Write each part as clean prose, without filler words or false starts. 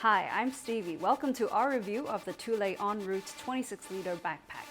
Hi, I'm Stevie. Welcome to our review of the Thule EnRoute 26-liter backpack.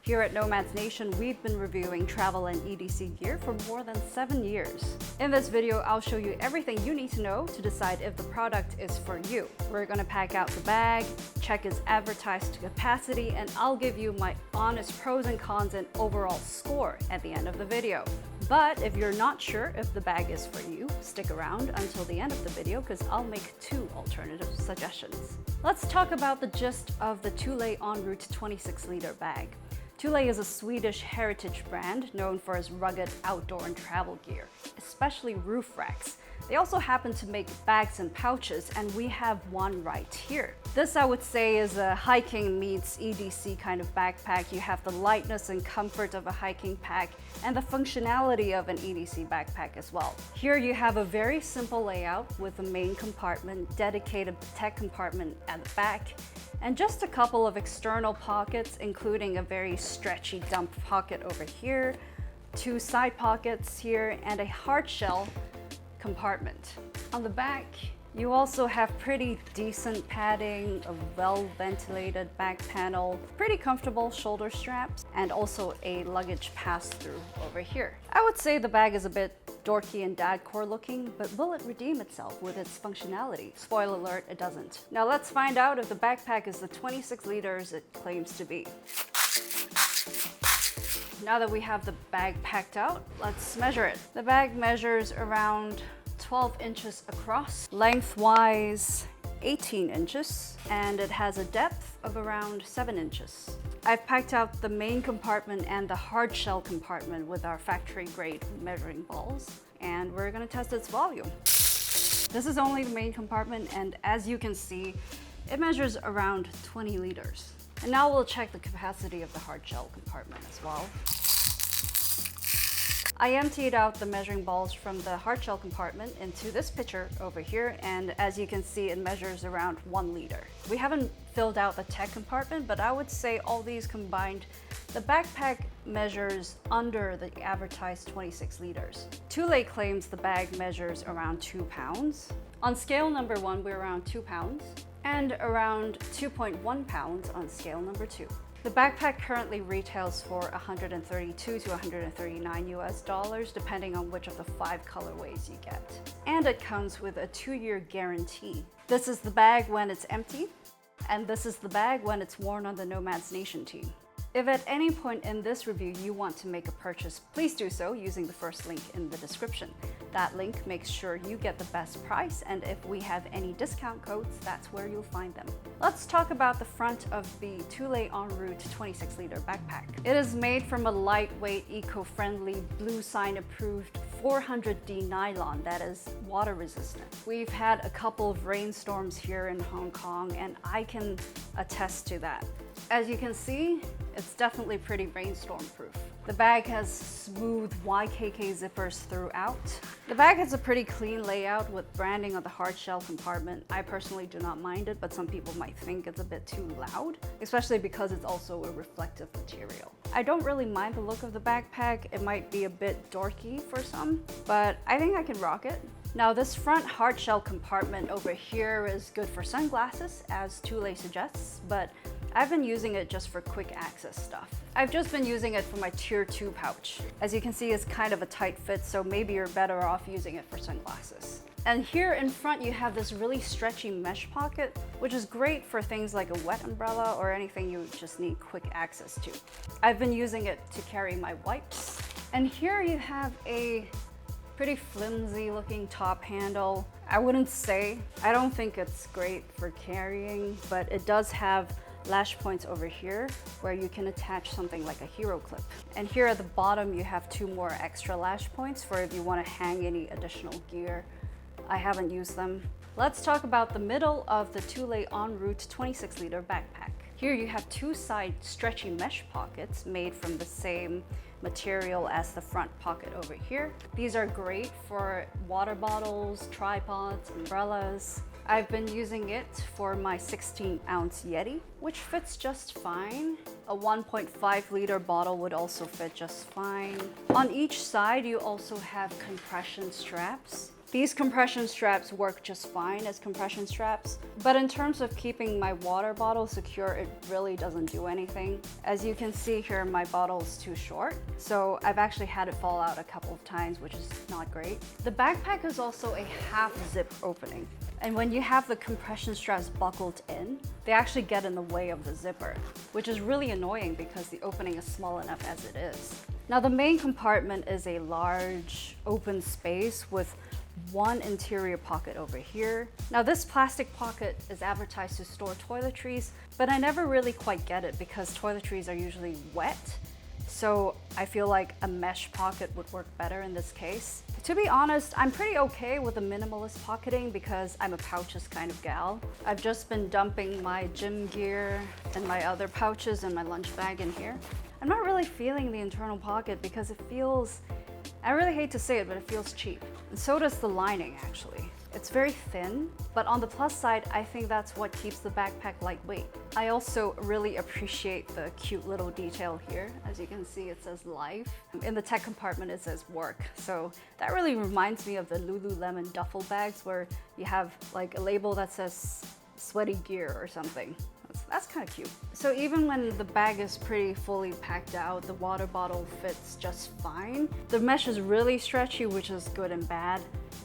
Here at Nomads Nation, we've been reviewing travel and EDC gear for more than 7 years. In this video, I'll show you everything you need to know to decide if the product is for you. We're gonna pack out the bag, check its advertised capacity, and I'll give you my honest pros and cons and overall score at the end of the video. But if you're not sure if the bag is for you, stick around until the end of the video because I'll make 2 alternative suggestions. Let's talk about the gist of the Thule EnRoute 26-liter bag. Thule is a Swedish heritage brand known for its rugged outdoor and travel gear, especially roof racks. They also happen to make bags and pouches, and we have one right here. This, I would say, is a hiking meets EDC kind of backpack. You have the lightness and comfort of a hiking pack and the functionality of an EDC backpack as well. Here you have a very simple layout with a main compartment, dedicated tech compartment at the back, and just a couple of external pockets, including a very stretchy dump pocket over here, 2 side pockets here, and a hard shell compartment. On the back, you also have pretty decent padding, a well-ventilated back panel, pretty comfortable shoulder straps, and also a luggage pass-through over here. I would say the bag is a bit dorky and dadcore looking, but will it redeem itself with its functionality? Spoiler alert, it doesn't. Now let's find out if the backpack is the 26 liters it claims to be. Now that we have the bag packed out, let's measure it. The bag measures around 12 inches across, lengthwise 18 inches, and it has a depth of around 7 inches. I've packed out the main compartment and the hard shell compartment with our factory grade measuring balls, and we're gonna test its volume. This is only the main compartment, and as you can see, it measures around 20 liters. And now we'll check the capacity of the hard shell compartment as well. I emptied out the measuring balls from the hard shell compartment into this pitcher over here, and as you can see, it measures around 1 liter. We haven't filled out the tech compartment, but I would say all these combined, the backpack measures under the advertised 26 liters. Thule claims the bag measures around 2 pounds. On scale number 1, we're around 2 pounds, and around 2.1 pounds on scale number 2. The backpack currently retails for $132 to $139 US, depending on which of the 5 colorways you get. And it comes with a 2-year guarantee. This is the bag when it's empty, and this is the bag when it's worn on the Nomads Nation team. If at any point in this review you want to make a purchase, please do so using the first link in the description. That link makes sure you get the best price, and if we have any discount codes, that's where you'll find them. Let's talk about the front of the Thule EnRoute 26-liter backpack. It is made from a lightweight, eco-friendly, blue sign approved 400D nylon that is water resistant. We've had a couple of rainstorms here in Hong Kong, and I can attest to that. As you can see, it's definitely pretty rainstorm proof. The bag has smooth YKK zippers throughout. The bag has a pretty clean layout with branding on the hard shell compartment. I personally do not mind it, but some people might think it's a bit too loud, especially because it's also a reflective material. I don't really mind the look of the backpack. It might be a bit dorky for some, but I think I can rock it. Now this front hard shell compartment over here is good for sunglasses, as Thule suggests, but I've been using it just for quick access stuff. I've just been using it for my tier 2 pouch. As you can see, it's kind of a tight fit, so maybe you're better off using it for sunglasses. And here in front, you have this really stretchy mesh pocket, which is great for things like a wet umbrella or anything you just need quick access to. I've been using it to carry my wipes. And here you have a pretty flimsy looking top handle. I don't think it's great for carrying, but it does have lash points over here where you can attach something like a hero clip. And here at the bottom, you have 2 more extra lash points for if you want to hang any additional gear. I haven't used them. Let's talk about the middle of the Thule EnRoute 26-liter backpack. Here you have 2 side stretchy mesh pockets made from the same material as the front pocket over here. These are great for water bottles, tripods, umbrellas. I've been using it for my 16-ounce Yeti, which fits just fine. A 1.5 liter bottle would also fit just fine. On each side, you also have compression straps. These compression straps work just fine as compression straps, but in terms of keeping my water bottle secure, it really doesn't do anything. As you can see here, my bottle is too short, so I've actually had it fall out a couple of times, which is not great. The backpack is also a half zip opening. And when you have the compression straps buckled in, they actually get in the way of the zipper, which is really annoying because the opening is small enough as it is. Now the main compartment is a large open space with one interior pocket over here. Now this plastic pocket is advertised to store toiletries, but I never really quite get it because toiletries are usually wet. So I feel like a mesh pocket would work better in this case. To be honest, I'm pretty okay with the minimalist pocketing because I'm a pouches kind of gal. I've just been dumping my gym gear and my other pouches and my lunch bag in here. I'm not really feeling the internal pocket because it feels, I really hate to say it, but it feels cheap. And so does the lining actually. It's very thin, but on the plus side, I think that's what keeps the backpack lightweight. I also really appreciate the cute little detail here. As you can see, it says life. In the tech compartment, it says work. So that really reminds me of the Lululemon duffel bags where you have like a label that says sweaty gear or something. That's kind of cute. So even when the bag is pretty fully packed out, the water bottle fits just fine. The mesh is really stretchy, which is good and bad.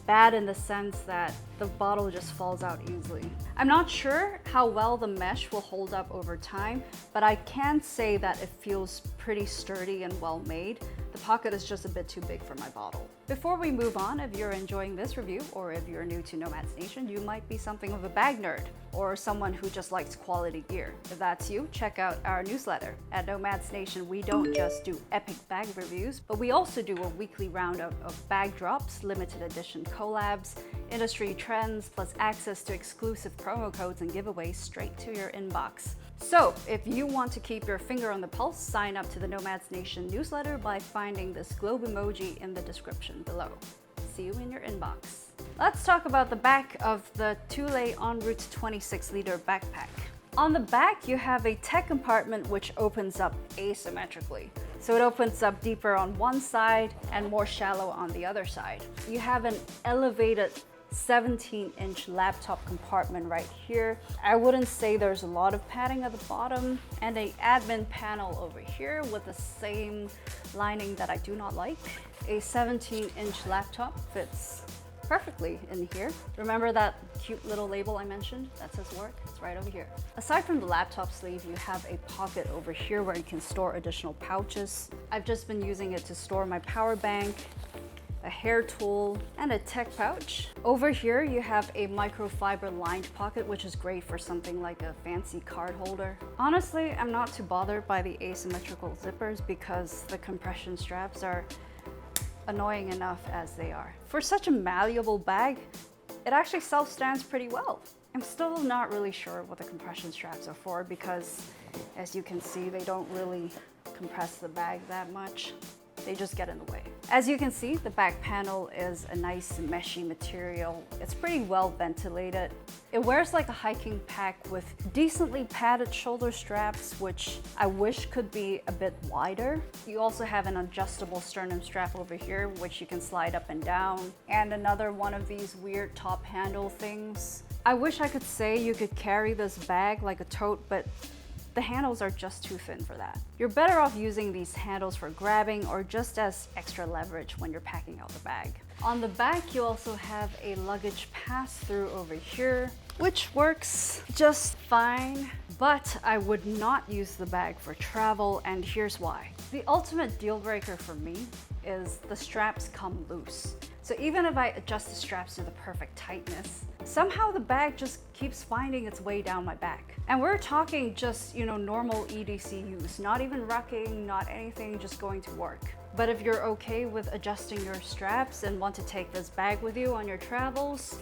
Bad in the sense that the bottle just falls out easily. I'm not sure how well the mesh will hold up over time, but I can say that it feels pretty sturdy and well made. The pocket is just a bit too big for my bottle. Before we move on, if you're enjoying this review or if you're new to Nomads Nation, you might be something of a bag nerd or someone who just likes quality gear. If that's you, check out our newsletter. At Nomads Nation, we don't just do epic bag reviews, but we also do a weekly roundup of bag drops, limited edition collabs, industry trends, plus access to exclusive promo codes and giveaways straight to your inbox. So if you want to keep your finger on the pulse, sign up to the Nomads Nation newsletter by finding this globe emoji in the description below. See you in your inbox. Let's talk about the back of the Thule EnRoute 26-liter backpack. On the back, you have a tech compartment which opens up asymmetrically. So it opens up deeper on one side and more shallow on the other side. You have an elevated 17-inch laptop compartment right here. I wouldn't say there's a lot of padding at the bottom, and an admin panel over here with the same lining that I do not like. A 17-inch laptop fits perfectly in here. Remember that cute little label I mentioned that says work? It's right over here. Aside from the laptop sleeve, you have a pocket over here where you can store additional pouches. I've just been using it to store my power bank, a hair tool, and a tech pouch. Over here, you have a microfiber lined pocket, which is great for something like a fancy card holder. Honestly, I'm not too bothered by the asymmetrical zippers because the compression straps are annoying enough as they are. For such a malleable bag, it actually self-stands pretty well. I'm still not really sure what the compression straps are for because, as you can see, they don't really compress the bag that much. They just get in the way. As you can see, the back panel is a nice meshy material. It's pretty well ventilated. It wears like a hiking pack with decently padded shoulder straps, which I wish could be a bit wider. You also have an adjustable sternum strap over here, which you can slide up and down, and another one of these weird top handle things. I wish I could say you could carry this bag like a tote, but the handles are just too thin for that. You're better off using these handles for grabbing or just as extra leverage when you're packing out the bag. On the back, you also have a luggage pass-through over here, which works just fine, but I would not use the bag for travel, and here's why. The ultimate deal breaker for me is the straps come loose. So even if I adjust the straps to the perfect tightness, somehow the bag just keeps finding its way down my back. And we're talking just, normal EDC use, not even rucking, not anything, just going to work. But if you're okay with adjusting your straps and want to take this bag with you on your travels,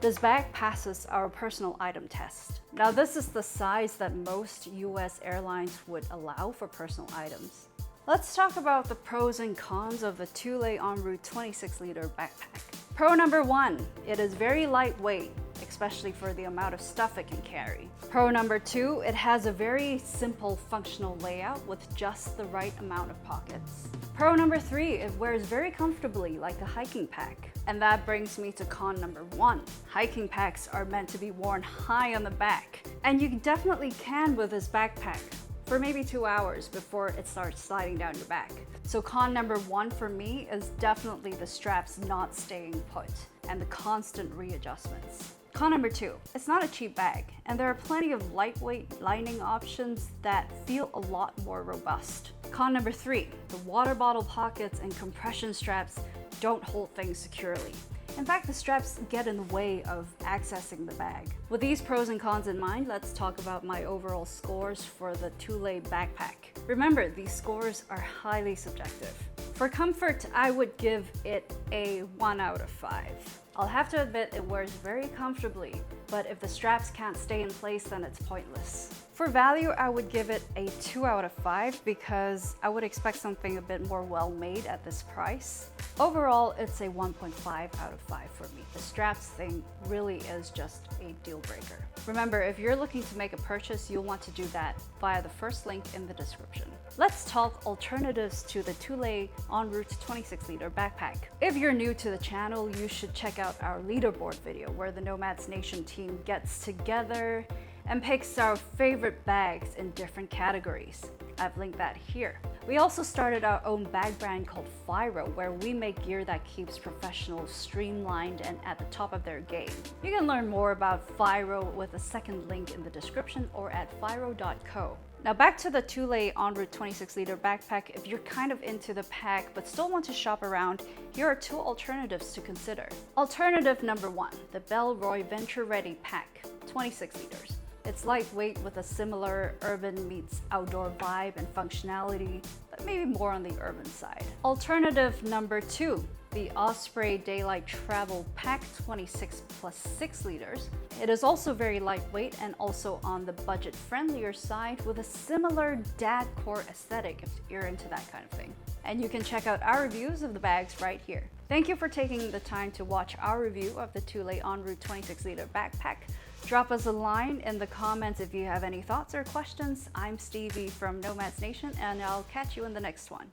this bag passes our personal item test. Now this is the size that most US airlines would allow for personal items. Let's talk about the pros and cons of the Thule EnRoute 26-liter backpack. Pro number one, it is very lightweight. especially for the amount of stuff it can carry. Pro number 2, it has a very simple functional layout with just the right amount of pockets. Pro number 3, it wears very comfortably like a hiking pack. And that brings me to con number 1. Hiking packs are meant to be worn high on the back, and you definitely can with this backpack for maybe 2 hours before it starts sliding down your back. So con number 1 for me is definitely the straps not staying put and the constant readjustments. Con number 2, it's not a cheap bag, and there are plenty of lightweight lining options that feel a lot more robust. Con number 3, the water bottle pockets and compression straps don't hold things securely. In fact, the straps get in the way of accessing the bag. With these pros and cons in mind, let's talk about my overall scores for the Thule backpack. Remember, these scores are highly subjective. For comfort, I would give it a 1 out of 5. I'll have to admit it wears very comfortably, but if the straps can't stay in place, then it's pointless. For value, I would give it a 2 out of 5 because I would expect something a bit more well-made at this price. Overall, it's a 1.5 out of 5 for me. The straps thing really is just a deal breaker. Remember, if you're looking to make a purchase, you'll want to do that via the first link in the description. Let's talk alternatives to the Thule EnRoute 26-liter backpack. If you're new to the channel, you should check out our leaderboard video where the Nomads Nation team gets together and picks our favorite bags in different categories. I've linked that here. We also started our own bag brand called Firo, where we make gear that keeps professionals streamlined and at the top of their game. You can learn more about Firo with a second link in the description or at firo.co. Now back to the Thule EnRoute 26-liter backpack. If you're kind of into the pack but still want to shop around, here are 2 alternatives to consider. Alternative number 1, the Bellroy Venture Ready Pack, 26 liters. It's lightweight with a similar urban meets outdoor vibe and functionality, but maybe more on the urban side. Alternative number 2, the Osprey Daylite Travel Pack 26 plus 6 liters. It is also very lightweight and also on the budget-friendlier side with a similar dad core aesthetic if you're into that kind of thing. And you can check out our reviews of the bags right here. Thank you for taking the time to watch our review of the Thule EnRoute 26-liter backpack. Drop us a line in the comments if you have any thoughts or questions. I'm Stevie from Nomads Nation, and I'll catch you in the next one.